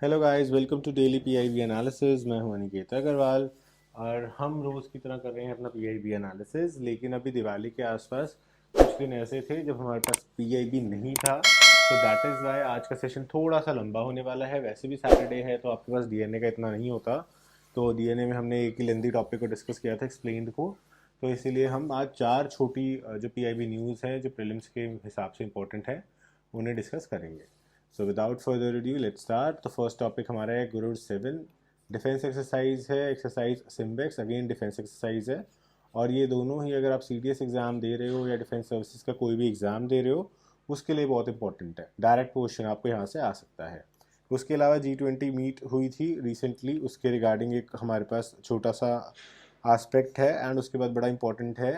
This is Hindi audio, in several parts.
Hello guys, welcome to daily PIB analysis. मैं हूं अनिकेत अग्रवाल और हम रोज़ की तरह कर रहे हैं अपना पीआईबी एनालिसिस। लेकिन अभी दिवाली के आसपास कुछ दिन ऐसे थे जब हमारे पास पीआईबी नहीं था, तो दैट इज़ वाई आज का सेशन थोड़ा सा लंबा होने वाला है। वैसे भी सैटरडे है तो आपके पास डीएनए का इतना नहीं होता, तो डीएनए में हमने एक ही लेंदी टॉपिक को डिस्कस किया था, एक्सप्लेन्ड को। तो इसीलिए हम आज चार छोटी जो पीआईबी न्यूज़ है जो प्रीलिम्स के हिसाब से इंपॉर्टेंट है उन्हें डिस्कस करेंगे। So without further ado let's start. तो फर्स्ट टॉपिक हमारा है गुरुड़ 7 डिफेंस एक्सरसाइज है, exercise SIMBEX. Again defence exercise है और ये दोनों ही अगर आप सीडीएस एग्ज़ाम दे रहे हो या डिफेंस सर्विसेज का कोई भी एग्ज़ाम दे रहे हो उसके लिए बहुत इंपॉर्टेंट है। डायरेक्ट क्वेश्चन आपको यहाँ से आ सकता है। उसके अलावा G20 मीट हुई थी रिसेंटली, उसके रिगार्डिंग एक हमारे पास छोटा सा आस्पेक्ट है। एंड उसके बाद बड़ा इंपॉर्टेंट है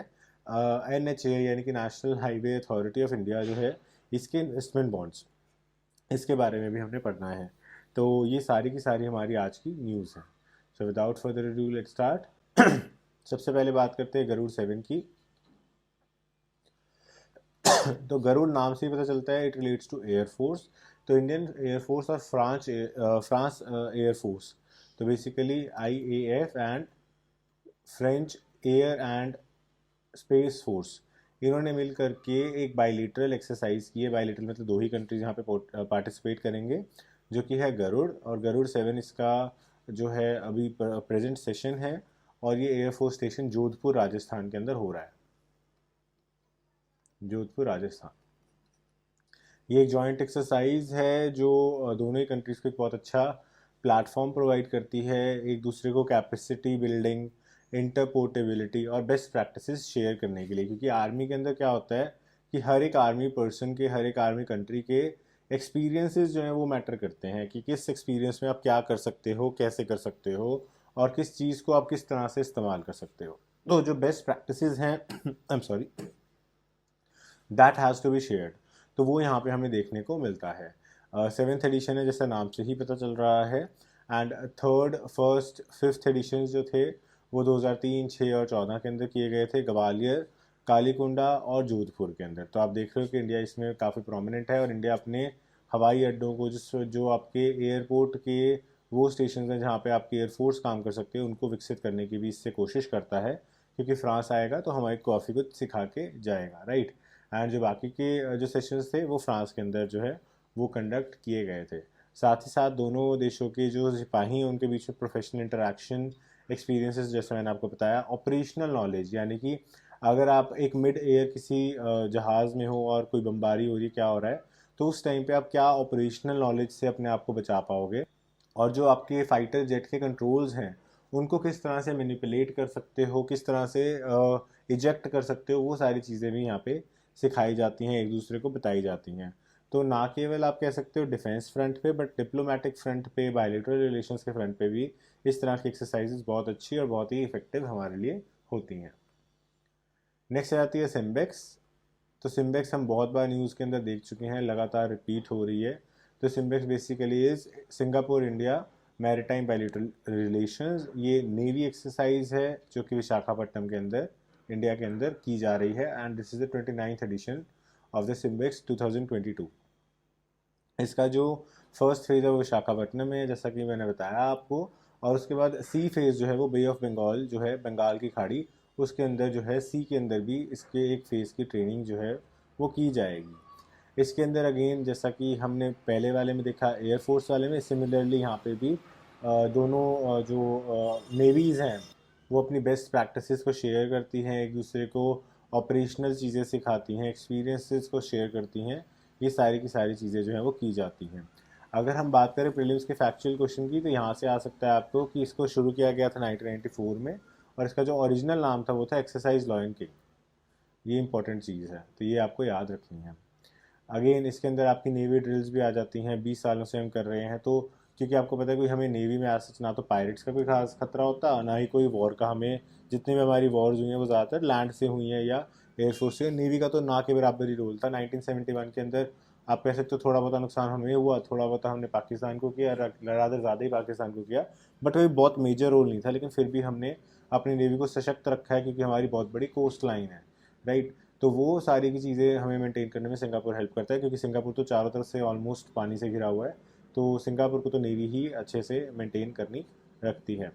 NHA यानी कि national highway authority of India जो है, इसके इन्वेस्टमेंट बॉन्ड्स, इसके बारे में भी हमने पढ़ना है। तो ये सारी की सारी हमारी आज की न्यूज़ है। So without further ado let's start. सबसे पहले बात करते हैं गरुड़ 7 की। तो गरुड़ नाम से ही पता चलता है इट रिलेट्स टू एयरफोर्स। तो इंडियन एयरफोर्स और फ्रांस एयरफोर्स, तो basically IAF and French air and space force, इन्होंने मिल करके एक बाइलेटरल एक्सरसाइज की है। बाइलेटरल मतलब दो ही कंट्रीज यहाँ पे पार्टिसिपेट करेंगे, जो कि है गरुड़। और गरुड़ 7 इसका जो है अभी प्रेजेंट सेशन है और ये एयरफोर्स स्टेशन जोधपुर राजस्थान के अंदर हो रहा है। जोधपुर राजस्थान। ये एक जॉइंट एक्सरसाइज है जो दोनों ही कंट्रीज़ को एक बहुत अच्छा प्लेटफॉर्म प्रोवाइड करती है, एक दूसरे को कैपेसिटी बिल्डिंग, इंटरपोर्टेबिलिटी और बेस्ट प्रैक्टिसेस शेयर करने के लिए। क्योंकि आर्मी के अंदर क्या होता है कि हर एक आर्मी पर्सन के, हर एक आर्मी कंट्री के एक्सपीरियंसेस जो हैं वो मैटर करते हैं कि किस एक्सपीरियंस में आप क्या कर सकते हो, कैसे कर सकते हो और किस चीज़ को आप किस तरह से इस्तेमाल कर सकते हो। तो जो बेस्ट प्रैक्टिसेस हैं I am sorry, that has to be shared. तो वो यहाँ पे हमें देखने को मिलता है। 7th एडिशन है जैसा नाम से ही पता चल रहा है। And third, first, fifth edition जो थे वो 2003, 6 और 14 के अंदर किए गए थे, ग्वालियर, कालीकुंडा और जोधपुर के अंदर। तो आप देख रहे हो कि इंडिया इसमें काफ़ी प्रोमिनेंट है और इंडिया अपने हवाई अड्डों को, जो आपके एयरपोर्ट के वो स्टेशन हैं जहाँ पे आपकी एयरफोर्स काम कर सकते हैं, उनको विकसित करने की भी इससे कोशिश करता है। क्योंकि फ्रांस आएगा तो हमारी कॉफ़ी को सिखा के जाएगा, राइट। एंड जो बाकी के जो सेशंस थे वो फ्रांस के अंदर जो है वो कंडक्ट किए गए थे। साथ ही साथ दोनों देशों के जो सिपाही हैं उनके बीच में प्रोफेशनल इंटरेक्शन, एक्सपीरियंसेस, जैसे मैंने आपको बताया, ऑपरेशनल नॉलेज, यानी कि अगर आप एक मिड एयर किसी जहाज़ में हो और कोई बमबारी हो रही है, क्या हो रहा है, तो उस टाइम पे आप क्या ऑपरेशनल नॉलेज से अपने आप को बचा पाओगे और जो आपके फाइटर जेट के कंट्रोल्स हैं उनको किस तरह से मैनिपुलेट कर सकते हो, किस तरह से इजेक्ट कर सकते हो, वो सारी चीज़ें भी यहाँ पे सिखाई जाती हैं, एक दूसरे को बताई जाती हैं। तो ना केवल आप कह सकते हो डिफेंस फ्रंट पे, बट डिप्लोमेटिक फ्रंट पे, बायलेटरल रिलेशंस के फ्रंट पे भी इस तरह की एक्सरसाइजेज बहुत अच्छी और बहुत ही इफेक्टिव हमारे लिए होती हैं। नेक्स्ट आ जाती है सिम्बेक्स। तो सिम्बेक्स हम बहुत बार न्यूज़ के अंदर देख चुके हैं, लगातार रिपीट हो रही है। तो SIMBEX basically is Singapore India maritime bilateral relations. ये नेवी एक्सरसाइज है जो कि विशाखापट्टनम के अंदर, इंडिया के अंदर की जा रही है। And this is the 29th edition of the SIMBEX 2022। इसका जो फर्स्ट फेज़ है वो विशाखापट्टनम में है, जैसा कि मैंने बताया आपको। और उसके बाद सी फेज़ जो है वो बे ऑफ बंगाल जो है, बंगाल की खाड़ी, उसके अंदर जो है सी के अंदर भी इसके एक फ़ेज़ की ट्रेनिंग जो है वो की जाएगी। इसके अंदर अगेन जैसा कि हमने पहले वाले में देखा एयरफोर्स वाले में, सिमिलरली यहाँ पे भी दोनों जो नेवीज़ हैं वो अपनी बेस्ट प्रैक्टिसेस को शेयर करती हैं, एक दूसरे को ऑपरेशनल चीज़ें सिखाती हैं, एक्सपीरियंसेस को शेयर करती हैं। ये सारी की सारी चीज़ें जो हैं वो की जाती हैं। अगर हम बात करें प्रीलिम्स के फैक्चुअल क्वेश्चन की, तो यहाँ से आ सकता है आपको कि इसको शुरू किया गया था 1994 में और इसका जो ओरिजिनल नाम था वो था एक्सरसाइज लॉयन किंग। ये इंपॉर्टेंट चीज़ है, तो ये आपको याद रखनी है। अगेन इसके अंदर आपकी नेवी ड्रिल्स भी आ जाती हैं, 20 सालों से हम कर रहे हैं। तो क्योंकि आपको पता है कोई हमें नेवी में आज सच ना तो पायरेट्स का कोई खास खतरा होता, ना ही कोई वॉर का। हमें जितनी भी हमारी वॉर्स हुई हैं वो ज़्यादातर लैंड से हुई हैं या एयरफोर्स से। नेवी का तो ना के बराबर ही रोल था। 1971 के अंदर आप कह सकते हो थोड़ा बहुत नुकसान हमें हुआ, थोड़ा बहुत हमने पाकिस्तान को किया, रादर ज़्यादा ही पाकिस्तान को किया, बट वही बहुत मेजर रोल नहीं था। लेकिन फिर भी हमने अपनी नेवी को सशक्त रखा है क्योंकि हमारी बहुत बड़ी कोस्ट लाइन है, राइट। तो वो सारी की चीज़ें हमें मेंटेन करने में सिंगापुर हेल्प करता है, क्योंकि सिंगापुर तो चारों तरफ से ऑलमोस्ट पानी से घिरा हुआ है। तो सिंगापुर को तो नेवी ही अच्छे से मेंटेन करनी रखती है।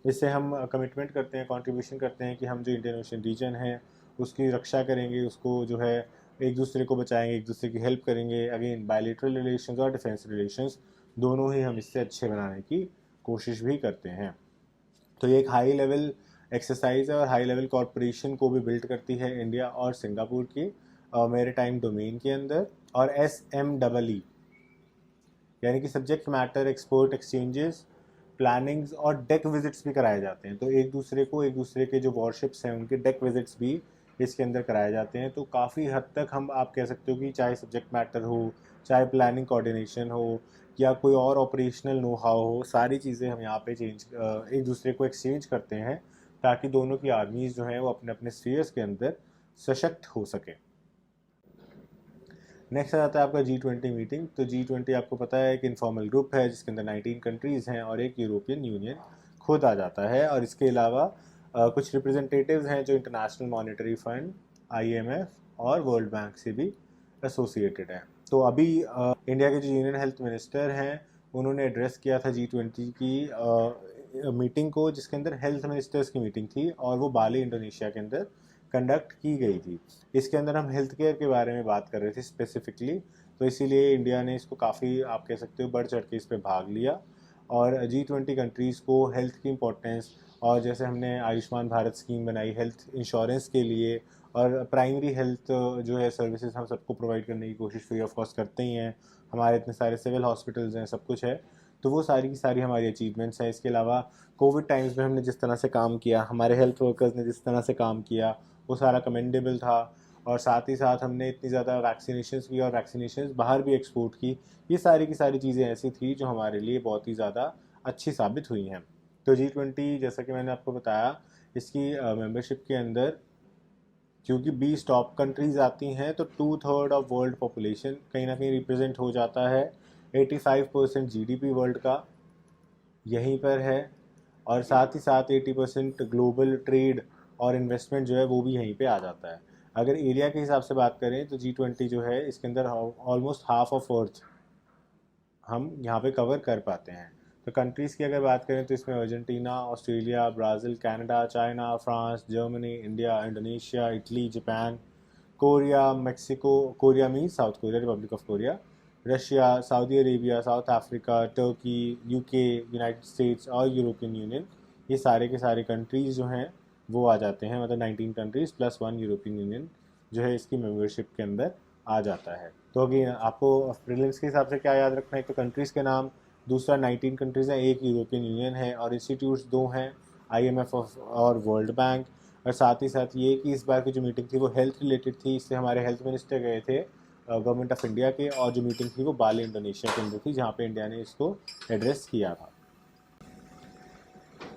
इससे हम कमिटमेंट करते हैं, कंट्रीब्यूशन करते हैं कि हम जो इंडियन ओशन रीजन है उसकी रक्षा करेंगे, उसको जो है एक दूसरे को बचाएंगे, एक दूसरे की हेल्प करेंगे। अगेन बायलैटरल रिलेशंस और डिफेंस रिलेशंस दोनों ही हम इससे अच्छे बनाने की कोशिश भी करते हैं। तो ये एक हाई लेवल एक्सरसाइज है और हाई लेवल कॉरपोरेशन को भी बिल्ड करती है इंडिया और सिंगापुर की मैरीटाइम डोमेन के अंदर। और SMEE यानी कि subject matter export exchanges, plannings और डेक विजिट्स भी कराए जाते हैं। तो एक दूसरे के जो वॉरशिप्स हैं उनके डेक विजिट्स भी इसके अंदर कराए जाते हैं। तो काफ़ी हद तक हम आप कह सकते हो कि चाहे सब्जेक्ट मैटर हो, चाहे प्लानिंग कोऑर्डिनेशन हो, या कोई और ऑपरेशनल नो हाउ हो, सारी चीज़ें हम यहाँ पे एक दूसरे को एक्सचेंज करते हैं ताकि दोनों की आर्मीज़ जो हैं वो अपने अपने स्फीयर्स के अंदर सशक्त हो सके। नेक्स्ट आ जाता है आपका G20 मीटिंग। तो G20 आपको पता है एक इनफॉर्मल ग्रुप है जिसके अंदर 19 कंट्रीज़ हैं और एक यूरोपियन यूनियन खुद आ जाता है। और इसके अलावा कुछ रिप्रेजेंटेटिव्स हैं जो इंटरनेशनल मॉनेटरी फंड, IMF और वर्ल्ड बैंक से भी एसोसिएटेड हैं। तो अभी इंडिया के जो यूनियन हेल्थ मिनिस्टर हैं उन्होंने एड्रेस किया था G20 की मीटिंग को, जिसके अंदर हेल्थ मिनिस्टर्स की मीटिंग थी और वो बाली इंडोनेशिया के अंदर कंडक्ट की गई थी। इसके अंदर हम हेल्थ केयर के बारे में बात कर रहे थे स्पेसिफिकली, तो इसीलिए इंडिया ने इसको काफ़ी आप कह सकते हो बढ़ चढ़ के इस पर भाग लिया। और G20 कंट्रीज़ को हेल्थ की इम्पोर्टेंस, और जैसे हमने आयुष्मान भारत स्कीम बनाई हेल्थ इंश्योरेंस के लिए, और प्राइमरी हेल्थ जो है सर्विसेज हम सबको प्रोवाइड करने की कोशिश फ्री ऑफ कॉस्ट करते ही हैं। हमारे इतने सारे सिविल हॉस्पिटल्स हैं, सब कुछ है। तो वो सारी की सारी हमारी अचीवमेंट्स हैं। इसके अलावा कोविड टाइम्स में हमने जिस तरह से काम किया, हमारे हेल्थ वर्कर्स ने जिस तरह से काम किया, वो सारा कमेंडेबल था। और साथ ही साथ हमने इतनी ज़्यादा वैक्सीनेशंस की और वैक्सीनेशंस बाहर भी एक्सपोर्ट की। ये सारी की सारी चीज़ें ऐसी थी जो हमारे लिए बहुत ही ज़्यादा अच्छी साबित हुई हैं। तो G20 जैसा कि मैंने आपको बताया, इसकी मेंबरशिप के अंदर क्योंकि 20 टॉप कंट्रीज आती हैं तो 2/3 ऑफ वर्ल्ड पॉपुलेशन कहीं ना कहीं रिप्रेजेंट हो जाता है। 85% GDP वर्ल्ड का यहीं पर है, और साथ ही साथ 80% ग्लोबल ट्रेड और इन्वेस्टमेंट जो है वो भी यहीं पे आ जाता है। अगर एरिया के हिसाब से बात करें तो G20 जो है इसके अंदर ऑलमोस्ट हाफ ऑफ अर्थ हम यहाँ पे कवर कर पाते हैं। तो कंट्रीज़ की अगर बात करें तो इसमें Argentina, Australia, Brazil, Canada, China, France, Germany, India, Indonesia, Italy, Japan, Korea, Mexico, Korea means south Korea, Republic of Korea, Russia, Saudi Arabia, south Africa, Turkey, UK, United states और यूरोपियन यूनियन, ये सारे के सारे कंट्रीज़ जो हैं वो आ जाते हैं। मतलब 19 कंट्रीज़ प्लस 1 यूरोपियन यूनियन जो है इसकी मेंबरशिप के अंदर आ जाता है। तो अगेन आपको प्रीलिम्स के हिसाब से क्या याद रखना है, एक तो कंट्रीज़ के नाम, दूसरा 19 कंट्रीज़ हैं, एक यूरोपियन यूनियन है, और इंस्टीट्यूट्स 2 हैं, IMF और वर्ल्ड बैंक। और साथ ही साथ ये कि इस बार की जो मीटिंग थी वो हेल्थ रिलेटेड थी, इससे हमारे हेल्थ मिनिस्टर गए थे गवर्नमेंट ऑफ इंडिया के, और जो मीटिंग थी वो बाली इंडोनेशिया के अंदर थी जहाँ पे इंडिया ने इसको एड्रेस किया था।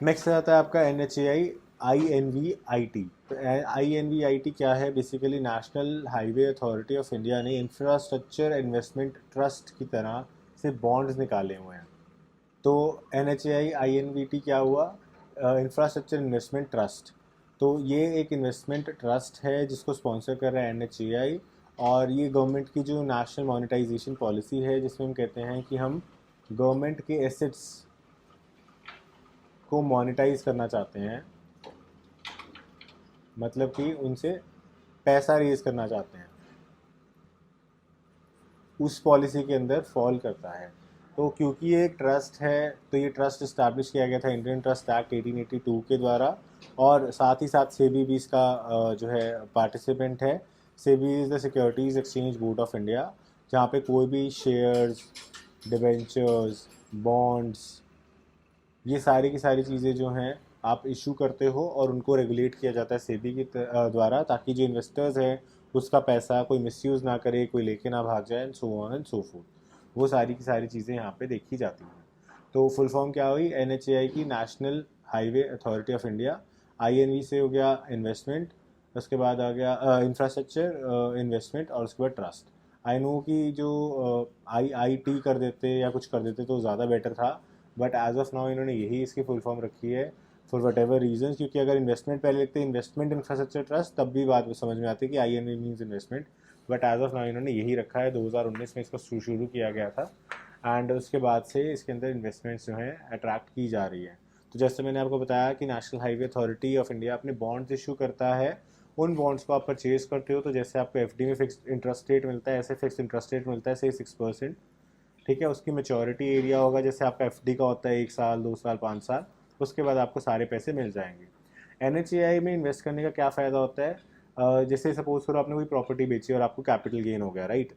नेक्स्ट आता है आपका NHAI INVIT। तो INVIT क्या है? Basically national highway authority of India ने इंफ्रास्ट्रक्चर इन्वेस्टमेंट ट्रस्ट की तरह से बॉन्ड्स निकाले हुए हैं। तो NHAI INVT क्या हुआ? Infrastructure investment trust. तो ये एक इन्वेस्टमेंट ट्रस्ट है जिसको स्पॉन्सर कर रहा है NHAI, और ये गवर्नमेंट की जो नेशनल मोनेटाइजेशन पॉलिसी है जिसमें हम कहते हैं कि हम गवर्नमेंट के एसेट्स को मोनेटाइज करना चाहते हैं, मतलब कि उनसे पैसा रेज करना चाहते हैं, उस पॉलिसी के अंदर फॉल करता है। तो क्योंकि ये एक ट्रस्ट है तो ये ट्रस्ट इस्टेब्लिश किया गया था इंडियन ट्रस्ट एक्ट 1882 के द्वारा, और साथ ही साथ सेबी भी इसका जो है पार्टिसिपेंट है। SEBI is the securities exchange board of India, जहाँ पे कोई भी शेयर्स, डिबेंचर्स, बॉन्ड्स, ये सारी की सारी चीज़ें जो हैं आप इशू करते हो और उनको रेगुलेट किया जाता है सेबी के द्वारा, ताकि जो इन्वेस्टर्स हैं उसका पैसा कोई मिसयूज़ ना करे, कोई लेके ना भाग जाए, and so on and so fourth. वो सारी की सारी चीज़ें यहाँ पे देखी जाती हैं। तो फुल फॉर्म क्या हुई? NHAI की national highway authority of India. INV से हो गया इन्वेस्टमेंट, उसके बाद आ गया इंफ्रास्ट्रक्चर इन्वेस्टमेंट, और उसके बाद ट्रस्ट। आई नो कि जो IIT कर देते या कुछ कर देते तो ज़्यादा बेटर था, बट एज ऑफ नाउ इन्होंने यही इसकी फुल फॉर्म रखी है फॉर वट एवर रीजन। क्योंकि अगर इन्वेस्टमेंट पहले लिखते इन्वेस्टमेंट इंफ्रास्ट्रक्चर ट्रस्ट तब भी बात समझ में आती है कि INV means investment, but as of now इन्होंने यही रखा है। 2019 में इसको शुरू किया गया था, एंड उसके बाद से इसके अंदर इन्वेस्टमेंट्स जो हैं अट्रैक्ट की जा रही है। तो जैसे मैंने आपको बताया कि national highway authority of India अपने बॉन्ड्स इशू करता है, उन बॉन्ड्स को आप परचेज करते हो तो जैसे आपको एफडी में फिक्स इंटरेस्ट रेट मिलता है, ऐसे फिक्स इंटरेस्ट रेट मिलता है से 6%। ठीक है, उसकी मेच्योरिटी एरिया होगा, जैसे आपका एफडी का होता है 1 साल 2 साल 5 साल, उसके बाद आपको सारे पैसे मिल जाएंगे। एनएचएआई में इन्वेस्ट करने का क्या फ़ायदा होता है, जैसे सपोज करो आपने कोई प्रॉपर्टी बेची और आपको कैपिटल गेन हो गया, राइट।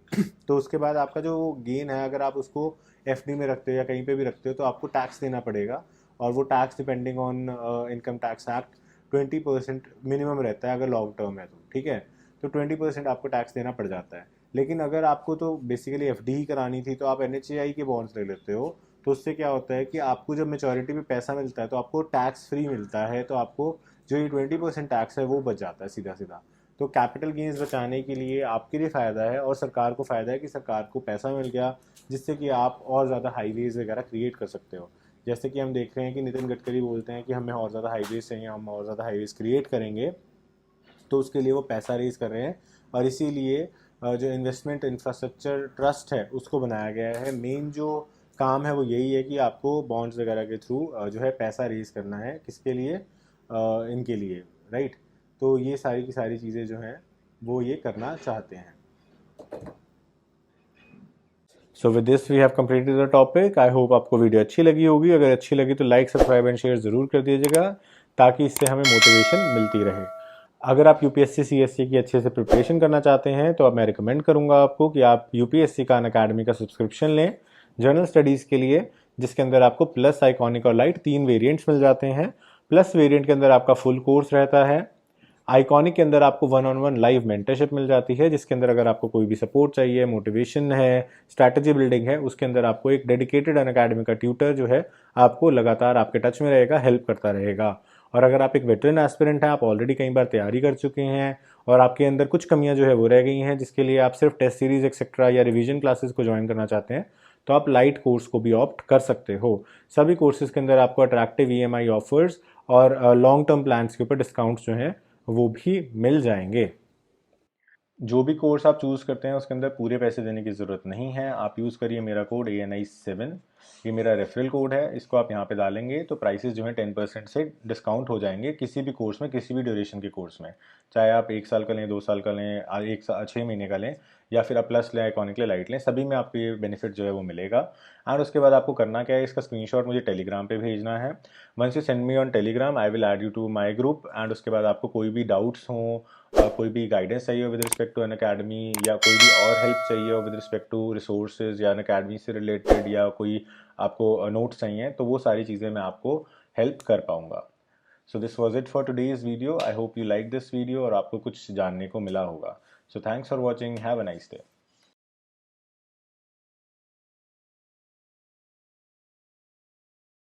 तो उसके बाद आपका जो गेन है अगर आप उसको एफडी में रखते हो या कहीं पे भी रखते हो तो आपको टैक्स देना पड़ेगा, और वो tax depending on income tax act 20% minimum रहता है अगर लॉन्ग टर्म है तो, ठीक है। तो 20% आपको टैक्स देना पड़ जाता है। लेकिन अगर आपको तो बेसिकली एफडी ही करानी थी तो आप एनएचएआई के बॉन्ड्स ले लेते हो, तो उससे क्या होता है कि आपको जब मेचोरिटी में पैसा मिलता है तो आपको टैक्स फ्री मिलता है, तो आपको जो ये 20% टैक्स है वो बच जाता है सीधा सीधा। तो कैपिटल गेन्स बचाने के लिए आपके लिए फ़ायदा है और सरकार को फ़ायदा है कि सरकार को पैसा मिल गया, जिससे कि आप और ज़्यादा हाईवेज़ वगैरह क्रिएट कर सकते हो। जैसे कि हम देख रहे हैं कि नितिन गडकरी बोलते हैं कि हमें और ज़्यादा हाईवेज़ चाहिए, हम और ज़्यादा हाईवेज़ क्रिएट करेंगे, तो उसके लिए वो पैसा रेज कर रहे हैं। और इसीलिए जो इन्वेस्टमेंट इंफ्रास्ट्रक्चर ट्रस्ट है उसको बनाया गया है। मेन जो काम है वो यही है कि आपको बॉन्ड्स वगैरह के थ्रू जो है पैसा रेज करना है, किसके लिए, इनके लिए, राइट। तो ये सारी की सारी चीज़ें जो हैं वो ये करना चाहते हैं। So with this we have completed the topic. I hope आपको वीडियो अच्छी लगी होगी। अगर अच्छी लगी तो लाइक सब्सक्राइब एंड शेयर ज़रूर कर दीजिएगा, ताकि इससे हमें मोटिवेशन मिलती रहे। अगर आप यूपीएससी सीएससी की अच्छे से प्रिपरेशन करना चाहते हैं तो अब मैं रिकमेंड करूंगा आपको कि आप यूपीएससी का अनअकैडमी का सब्सक्रिप्शन लें जनरल स्टडीज़ के लिए, जिसके अंदर आपको प्लस, आइकॉनिक और लाइट 3 वेरिएंट्स मिल जाते हैं। प्लस वेरिएंट के अंदर आपका फुल कोर्स रहता है। आइकॉनिक के अंदर आपको 1-on-1 लाइव मेंटरशिप मिल जाती है, जिसके अंदर अगर आपको कोई भी सपोर्ट चाहिए, मोटिवेशन है, स्ट्रैटेजी बिल्डिंग है, उसके अंदर आपको एक डेडिकेटेड अनअकैडमी का ट्यूटर जो है आपको लगातार आपके टच में रहेगा, हेल्प करता रहेगा। और अगर आप एक वेटरन एस्पिरेंट हैं, आप ऑलरेडी कई बार तैयारी कर चुके हैं और आपके अंदर कुछ कमियां जो है वो रह गई हैं, जिसके लिए आप सिर्फ टेस्ट सीरीज एक्सेट्रा या रिवीजन क्लासेस को ज्वाइन करना चाहते हैं, तो आप लाइट कोर्स को भी ऑप्ट कर सकते हो। सभी कोर्सेज के अंदर आपको अट्रैक्टिव ईएमआई ऑफर्स और लॉन्ग टर्म प्लान्स के ऊपर डिस्काउंट्स जो हैं वो भी मिल जाएंगे। जो भी कोर्स आप चूज़ करते हैं उसके अंदर पूरे पैसे देने की ज़रूरत नहीं है। आप यूज़ करिए मेरा कोड ANI7, ये मेरा रेफरल कोड है, इसको आप यहाँ पे डालेंगे तो प्राइसेस जो हैं 10% से डिस्काउंट हो जाएंगे किसी भी कोर्स में, किसी भी ड्यूरेशन के कोर्स में। चाहे आप 1 साल का लें, 2 साल का लें, 6 महीने का लें, या फिर आप प्लस लें, आइकॉनिक लें, लाइट लें, सभी में आपको ये बेनिफिट जो है वो मिलेगा। एंड उसके बाद आपको करना क्या है, इसका स्क्रीनशॉट मुझे टेलीग्राम पे भेजना है। Once you send me on Telegram I will add you to my group. And उसके बाद आपको कोई भी डाउट्स हों, कोई भी गाइडेंस चाहिए हो with respect to Unacademy, या कोई भी और हेल्प चाहिए हो विद रिस्पेक्ट टू रिसोर्सेज या अन अकेडमी से रिलेटेड, या कोई आपको नोट्स चाहिए, तो वो सारी चीज़ें मैं आपको हेल्प कर पाऊँगा। So this was it for today's video. I hope you like this video और आपको कुछ जानने को मिला होगा। So thanks for watching, have a nice day.